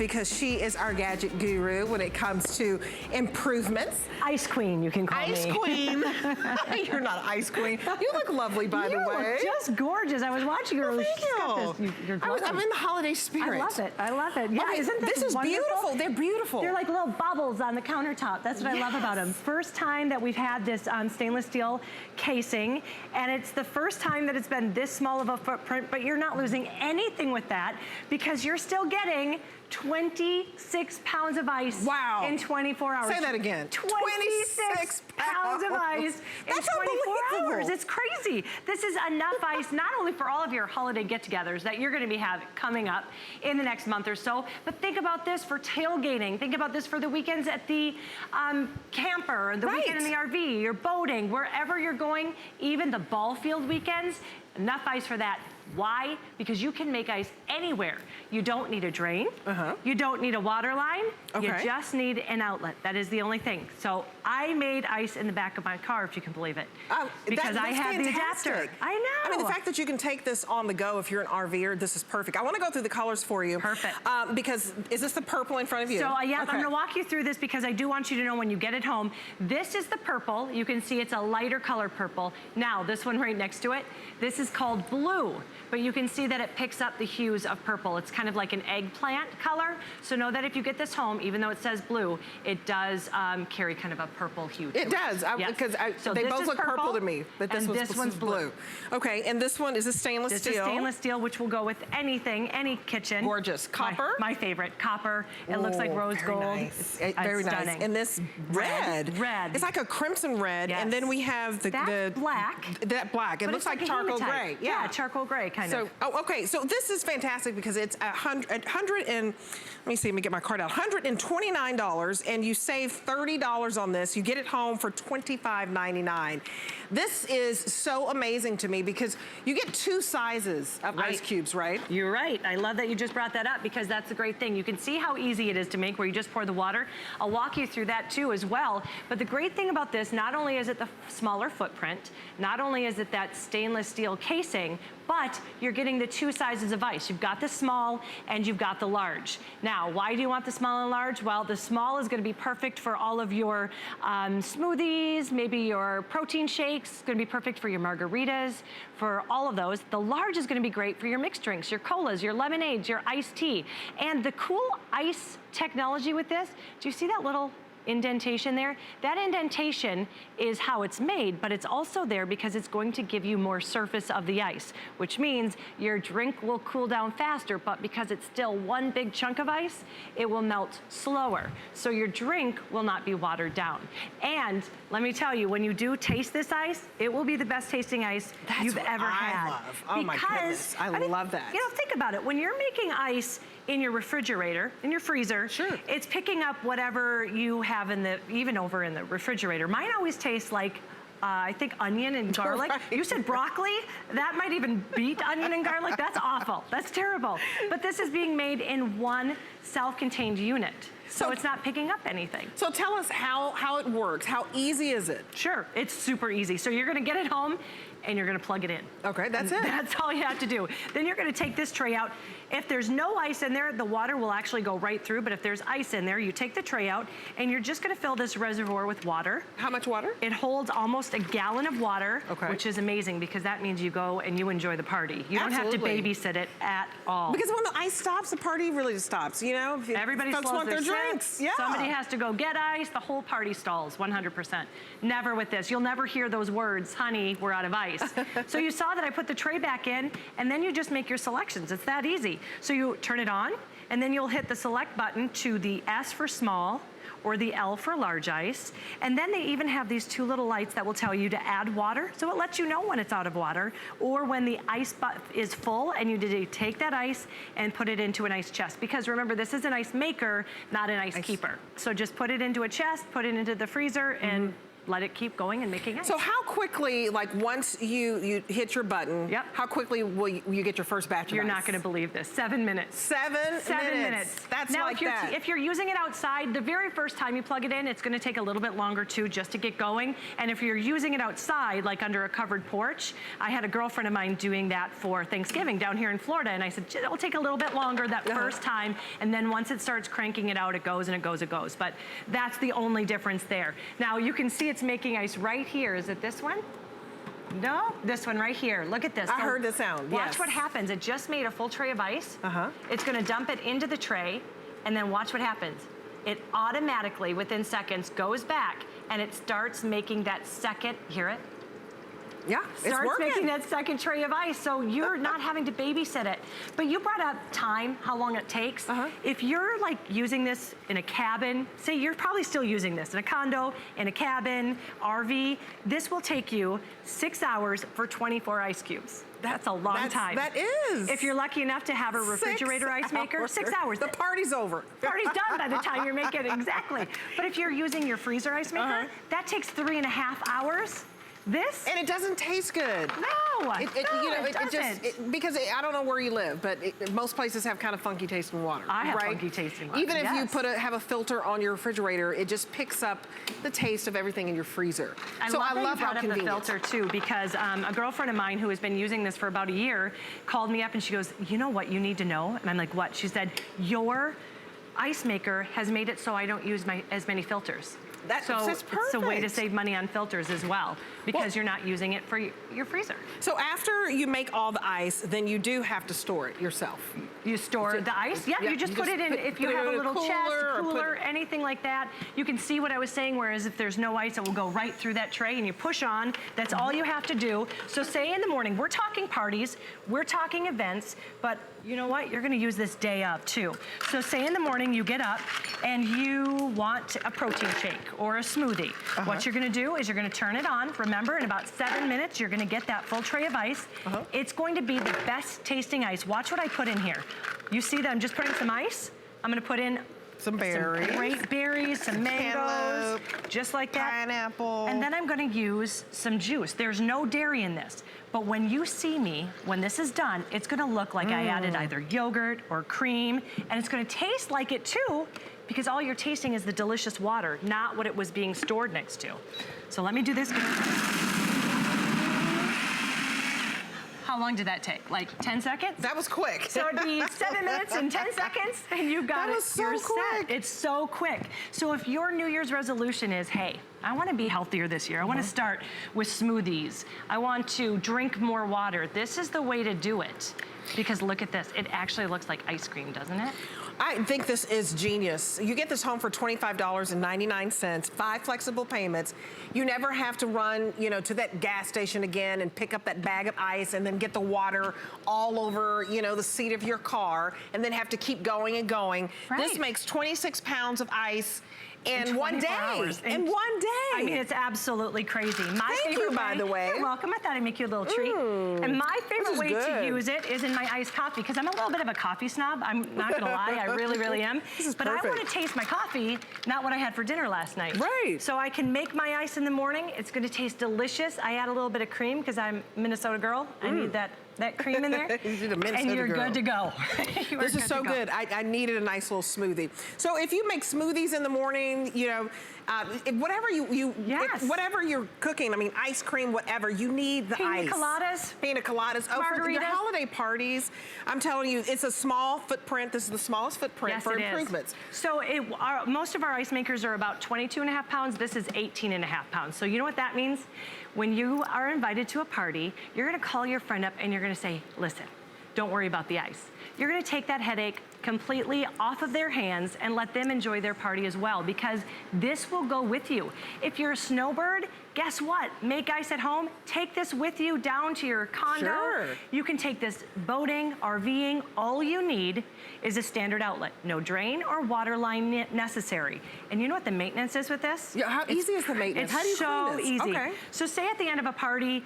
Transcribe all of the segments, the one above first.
because she is our gadget guru when it comes to improvements. Ice queen, you can call me. Ice queen. You're not an ice queen. You look lovely, by the way. You look just gorgeous. I was watching her. Well, thank you. I'm in the holiday spirit. I love it. I love it. Yeah, okay, isn't this is wonderful? Beautiful. They're beautiful. They're like little bubbles on the countertop. That's what I love about them. First time that we've had this stainless steel casing, and it's the first time that it's been this small of a footprint, but you're not losing anything with that because you're still getting 26 pounds of ice in 24 hours. Say that again. 26 pounds of ice in 24 hours. It's crazy. This is enough ice, not only for all of your holiday get-togethers that you're gonna be having coming up in the next month or so, but think about this for tailgating. Think about this for the weekends at the camper, the weekend in the RV, you're boating, wherever you're going, even the ball field weekends, enough ice for that. Why? Because you can make ice anywhere. You don't need a drain. You don't need a water line. You just need an outlet. That is the only thing. So I made ice in the back of my car, if you can believe it. Because I have the adapter. I know. I mean, the fact that you can take this on the go if you're an RVer, this is perfect. I want to go through the colors for you. Perfect. Because is this the purple in front of you? So yeah, I'm going to walk you through this because I do want you to know when you get it home. This is the purple. You can see it's a lighter color purple. Now, this one right next to it, this is called blue. But you can see that it picks up the hues of purple. It's kind of like an eggplant color. So know that if you get this home, even though it says blue, it does carry kind of a purple hue to it. It does, because they both look purple to me, but this one's blue. Okay, and this one is a stainless steel. This is stainless steel, which will go with anything, any kitchen. Gorgeous. Copper? My favorite, copper. It looks like rose gold. Nice. Very nice. And this red. Red. It's like a crimson red, and then we have the black. That black. It looks like charcoal gray. Yeah, charcoal gray kind of. Okay, so this is fantastic because it's let me see, let me get my card out. $129, and you save $30 on this. You get it home for $25.99. This is so amazing to me because you get two sizes of ice cubes, right? You're right. I love that you just brought that up because that's a great thing. You can see how easy it is to make where you just pour the water. I'll walk you through that too as well. But the great thing about this, not only is it the smaller footprint, not only is it that stainless steel casing, but you're getting the two sizes of ice. You've got the small and you've got the large. Now, why do you want the small and large? Well, the small is gonna be perfect for all of your smoothies, maybe your protein shakes. It's gonna be perfect for your margaritas, for all of those. The large is gonna be great for your mixed drinks, your colas, your lemonades, your iced tea. And the cool ice technology with this, do you see that little indentation there? That indentation is how it's made, but it's also there because it's going to give you more surface of the ice, which means your drink will cool down faster, but because it's still one big chunk of ice, it will melt slower. So your drink will not be watered down. And let me tell you, when you do taste this ice, it will be the best tasting ice you've ever had. Love. Oh my goodness, I love that. You know, think about it. When you're making ice in your refrigerator, in your freezer, it's picking up whatever you have in the, even over in the refrigerator. Mine always tastes like, I think onion and garlic. You said broccoli? That might even beat onion and garlic. That's awful. That's terrible. But this is being made in one self-contained unit. So it's not picking up anything. So tell us how it works. How easy is it? Sure, it's super easy. So you're gonna get it home and you're gonna plug it in. Okay, that's it. That's all you have to do. Then you're gonna take this tray out. If there's no ice in there, the water will actually go right through, but if there's ice in there, you take the tray out and you're just gonna fill this reservoir with water. How much water? It holds almost a gallon of water, which is amazing because that means you go and you enjoy the party. You don't have to babysit it at all. Because when the ice stops, the party really stops, you know? Everybody slows their drinks. Yeah. Somebody has to go get ice, the whole party stalls, 100%. Never with this. You'll never hear those words, honey, we're out of ice. So you saw that I put the tray back in, and then you just make your selections. It's that easy. So you turn it on, and then you'll hit the select button to the S for small, or the L for large ice. And then they even have these two little lights that will tell you to add water. So it lets you know when it's out of water or when the ice is full and you need to take that ice and put it into an ice chest. Because remember, this is an ice maker, not an ice keeper. So just put it into a chest, put it into the freezer, and let it keep going and making ice. So how quickly, like once you hit your button, Yep. how quickly will you get your first batch of You're ice? not gonna believe this, 7 minutes. 7 minutes. That's now, like if you're using it outside, the very first time you plug it in, it's gonna take a little bit longer too, just to get going. And if you're using it outside, like under a covered porch, I had a girlfriend of mine doing that for Thanksgiving down here in Florida, and I said, it'll take a little bit longer that first time, and then once it starts cranking it out, it goes and it goes, it goes. But that's the only difference there. Now, you can see it's making ice right here. Is it this one? No, this one right here. Look at this. I heard the sound, Watch yes. what happens. It just made a full tray of ice. Uh-huh. It's gonna dump it into the tray, and then watch what happens. It automatically, within seconds, goes back, and it starts making that second, hear it? Yeah, it's Starts working. making that second tray of ice, so you're not having to babysit it. But you brought up time, how long it takes. If you're like using this in a cabin, say you're probably still using this in a condo, in a cabin, RV, this will take you 6 hours for 24 ice cubes. That's a long time. That is. If you're lucky enough to have a refrigerator ice maker, 6 hours. The party's over. Party's done by the time you're making it, exactly. But if you're using your freezer ice maker, that takes 3.5 hours. This? And it doesn't taste good. No, it doesn't. Because I don't know where you live, but most places have kind of funky tasting water. I have right? funky tasting water, Even if you yes. have a filter on your refrigerator, it just picks up the taste of everything in your freezer. I love how convenient. The filter too, because a girlfriend of mine who has been using this for about a year called me up and she goes, you know what you need to know? And I'm like, what? She said, your ice maker has made it so I don't use as many filters. So that's perfect. It's a way to save money on filters as well, because you're not using it for your freezer. So after you make all the ice, then you do have to store it yourself. You store the ice? Yeah, you just put it in, if you have a little chest, cooler, anything like that. You can see what I was saying, whereas if there's no ice, it will go right through that tray and you push on. That's all you have to do. So say in the morning, we're talking parties, we're talking events, but you know what? You're gonna use this day of too. So say in the morning you get up and you want a protein shake or a smoothie. What you're gonna do is you're gonna turn it on. Remember, in about 7 minutes, you're gonna get that full tray of ice. It's going to be the best tasting ice. Watch what I put in here. You see that I'm just putting some ice? I'm gonna put in some berries. Some great berries, some mangoes, just like that. Pineapple. And then I'm gonna use some juice. There's no dairy in this. But when you see me, when this is done, it's gonna look like I added either yogurt or cream, and it's gonna taste like it too, because all you're tasting is the delicious water, not what it was being stored next to. So let me do this. How long did that take? Like 10 seconds? That was quick. So it'd be 7 minutes and 10 seconds, and you got it. That was so You're quick. set. It's so quick. So if your New Year's resolution is, hey, I want to be healthier this year. I want to start with smoothies. I want to drink more water. This is the way to do it. Because look at this. It actually looks like ice cream, doesn't it? I think this is genius. You get this home for $25.99, 5 flexible payments. You never have to run, to that gas station again and pick up that bag of ice and then get the water all over, the seat of your car and then have to keep going and going. Right. This makes 26 pounds of ice in 1 day. Hours. In 1 day. I mean, it's absolutely crazy. Thank you, by the way. You're welcome. I thought I'd make you a little treat. And my favorite way to use it is in my iced coffee, because I'm a little bit of a coffee snob. I'm not gonna lie, I really, really am. This is but perfect. I want to taste my coffee, not what I had for dinner last night. Right. So I can make my ice in the morning. It's gonna taste delicious. I add a little bit of cream because I'm a Minnesota girl. I need that cream in there. And you're good to go. This is so good. I needed a nice little smoothie. So if you make smoothies in the morning, whatever whatever you're cooking, I mean, ice cream, whatever, you need the ice. Pina coladas. Oh, for your holiday parties, I'm telling you, it's a small footprint. This is the smallest footprint for improvements. So most of our ice makers are about 22.5 pounds. This is 18.5 pounds. So you know what that means? When you are invited to a party, you're gonna call your friend up and you're gonna say, listen, don't worry about the ice. You're gonna take that headache completely off of their hands and let them enjoy their party as well, because this will go with you. If you're a snowbird, guess what? Make ice at home. Take this with you down to your condo. Sure. You can take this boating, RVing. All you need is a standard outlet. No drain or water line necessary. And you know what the maintenance is with this? Yeah, how easy is the maintenance? How do you clean this? So easy. Okay. So say at the end of a party,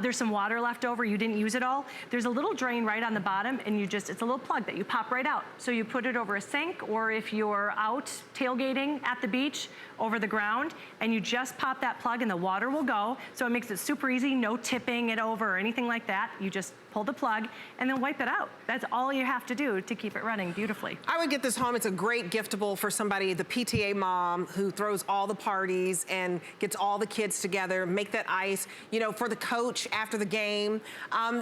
there's some water left over, you didn't use it all. There's a little drain right on the bottom, and it's a little plug that you pop right out. So you put it over a sink, or if you're out tailgating at the beach, over the ground, and you just pop that plug and the water will go. So it makes it super easy, no tipping it over or anything like that. You just pull the plug and then wipe it out. That's all you have to do to keep it running beautifully. I would get this home. It's a great giftable for somebody, the PTA mom who throws all the parties and gets all the kids together, make that ice, you know, for the coach after the game.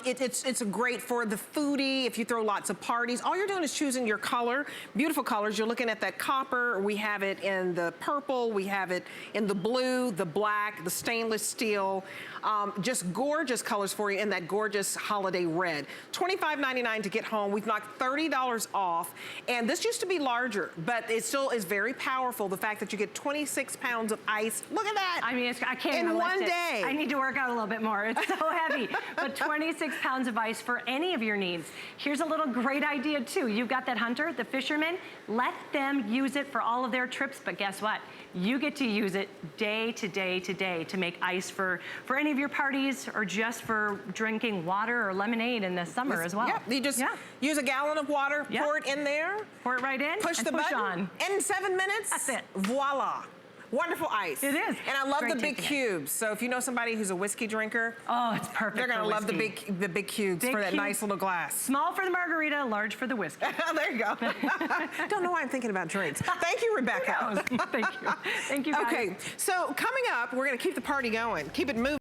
It's great for the foodie if you throw lots of parties. All you're doing is choosing your color, beautiful colors. You're looking at that copper. We have it in the purple. We have it in the blue, the black, the stainless steel. Just gorgeous colors for you in that gorgeous holiday red. $25.99 to get home. We've knocked $30 off. And this used to be larger, but it still is very powerful. The fact that you get 26 pounds of ice. Look at that. I mean, I can't even in lift one it. day. I need to work out a little bit more. It's so heavy. But 26 pounds of ice for any of your needs. Here's a little great idea too. You've got that hunter, the fisherman. Let them use it for all of their trips. But guess what? You get to use it day to day to day to make ice for any of your parties, or just for drinking water or lemonade in the summer as well. Yep, you just use a gallon of water, pour it in there. Pour it right in, push and the push button. on. In 7 minutes, That's it. Voila. Wonderful ice. It is. And I love Great the big taking cubes. So if you know somebody who's a whiskey drinker, oh, it's perfect. they're gonna for love the whiskey. big cubes for that nice little glass. Small for the margarita, large for the whiskey. There you go. Don't know why I'm thinking about drinks. Thank you, Rebecca. Thank you. Thank you, guys. Okay, so coming up, we're gonna keep the party going. Keep it moving.